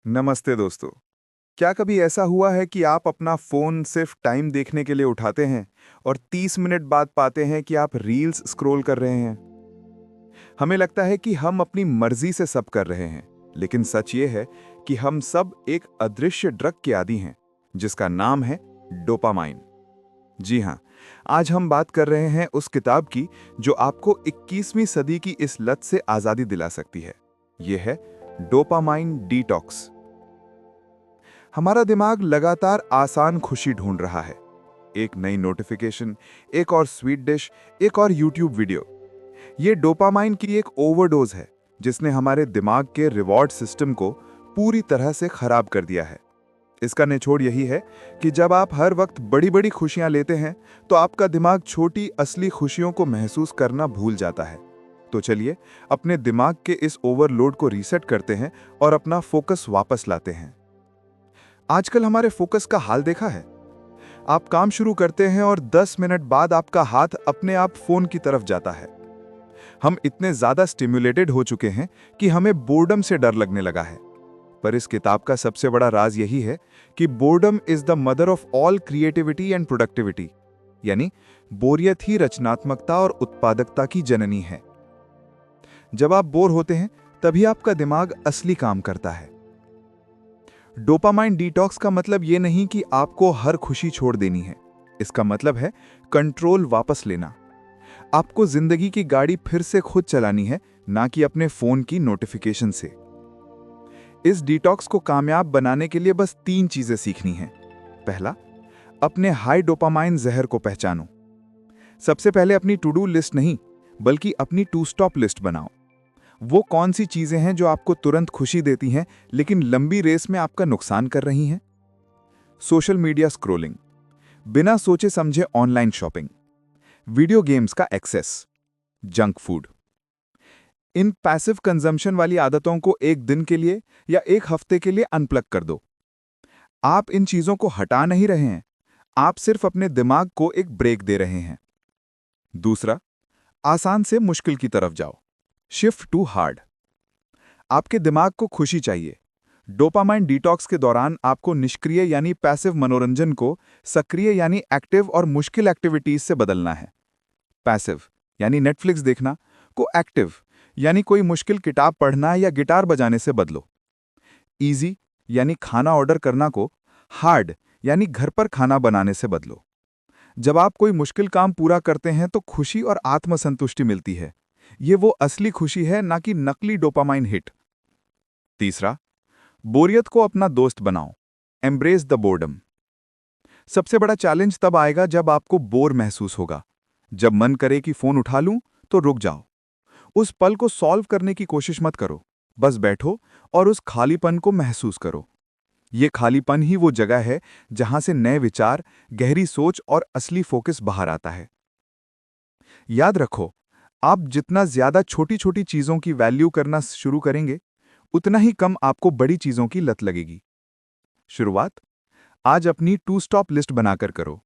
नमस्ते दोस्तों। क्या कभी ऐसा हुआ है कि आप अपना फ़ोन सिर्फ टाइम देखने के लिए उठाते हैं और 30 मिनट बाद पाते हैं कि आप रील्स स्क्रॉल कर रहे हैं? हमें लगता है कि हम अपनी मर्जी से सब कर रहे हैं, लेकिन सच ये है कि हम सब एक अदृश्य ड्रग के आदी हैं, जिसका नाम है डोपामाइन। जी हाँ, आज हम बात कर रहे हैं उस किताब की जो आपको 21वीं सदी की इस लत से आज़ादी दिला सकती है। ये है डोपामाइन डिटॉक्स। हमारा दिमाग लगातार आसान खुशी ढूंढ रहा है। एक नई नोटिफिकेशन, एक और स्वीट डिश, एक और यूट्यूब वीडियो। ये डोपामाइन की एक ओवरडोज है जिसने हमारे दिमाग के रिवॉर्ड सिस्टम को पूरी तरह से खराब कर दिया है। इसका निचोड़ यही है कि जब आप हर वक्त बड़ी बड़ी खुशियां लेते हैं तो आपका दिमाग छोटी असली खुशियों को महसूस करना भूल जाता है। तो चलिए अपने दिमाग के इस ओवरलोड को रीसेट करते हैं और अपना फोकस वापस लाते हैं। आजकल हमारे फोकस का हाल देखा है। आप काम शुरू करते हैं और 10 मिनट बाद आपका हाथ अपने आप फोन की तरफ जाता है। हम इतने ज्यादा स्टिम्युलेटेड हो चुके हैं कि हमें बोर्डम से डर लगने लगा है। पर इस किताब का सबसे बड़ा राज यही है कि boredom is the mother of all creativity and productivity. यानी बोरियत ही रचनात्मकता और उत्पादकता की जननी है। जब आप बोर होते हैं तभी आपका दिमाग असली काम करता है। डोपामाइन डिटॉक्स का मतलब ये नहीं कि आपको हर खुशी छोड़ देनी है। इसका मतलब है कंट्रोल वापस लेना। आपको जिंदगी की गाड़ी फिर से खुद चलानी है, ना कि अपने फोन की नोटिफिकेशन से। इस डिटॉक्स को कामयाब बनाने के लिए बस 3 चीजें सीखनी हैं। पहला, अपने हाई डोपामाइन जहर को पहचानो। सबसे पहले अपनी टू डू लिस्ट नहीं, बल्कि अपनी टू स्टॉप लिस्ट बनाओ। वो कौन सी चीजें हैं जो आपको तुरंत खुशी देती हैं लेकिन लंबी रेस में आपका नुकसान कर रही हैं? सोशल मीडिया स्क्रॉलिंग, बिना सोचे समझे ऑनलाइन शॉपिंग, वीडियो गेम्स का एक्सेस, जंक फूड। इन पैसिव कंजम्पशन वाली आदतों को एक दिन के लिए या एक हफ्ते के लिए अनप्लग कर दो। आप इन चीजों को हटा नहीं रहे हैं, आप सिर्फ अपने दिमाग को एक ब्रेक दे रहे हैं। दूसरा, आसान से मुश्किल की तरफ जाओ। Shift to hard. आपके दिमाग को खुशी चाहिए। डोपामाइन डिटॉक्स के दौरान आपको निष्क्रिय यानी पैसिव मनोरंजन को सक्रिय यानी एक्टिव और मुश्किल एक्टिविटीज से बदलना है। पैसिव यानी नेटफ्लिक्स देखना को एक्टिव यानी कोई मुश्किल किताब पढ़ना या गिटार बजाने से बदलो। इजी यानी खाना ऑर्डर करना को हार्ड यानी घर पर खाना बनाने से बदलो। जब आप कोई मुश्किल काम पूरा करते हैं तो खुशी और आत्मसंतुष्टि मिलती है। ये वो असली खुशी है, ना कि नकली डोपामाइन हिट। तीसरा, बोरियत को अपना दोस्त बनाओ। Embrace the boredom. सबसे बड़ा चैलेंज तब आएगा जब आपको बोर महसूस होगा। जब मन करे कि फोन उठा लूं, तो रुक जाओ। उस पल को सॉल्व करने की कोशिश मत करो, बस बैठो और उस खालीपन को महसूस करो। ये खालीपन ही वो जगह है जहां से नए विचार, गहरी सोच और असली फोकस बाहर आता है। याद रखो, आप जितना ज्यादा छोटी छोटी चीजों की वैल्यू करना शुरू करेंगे, उतना ही कम आपको बड़ी चीजों की लत लगेगी। शुरुआत आज अपनी टू स्टॉप लिस्ट बनाकर करो।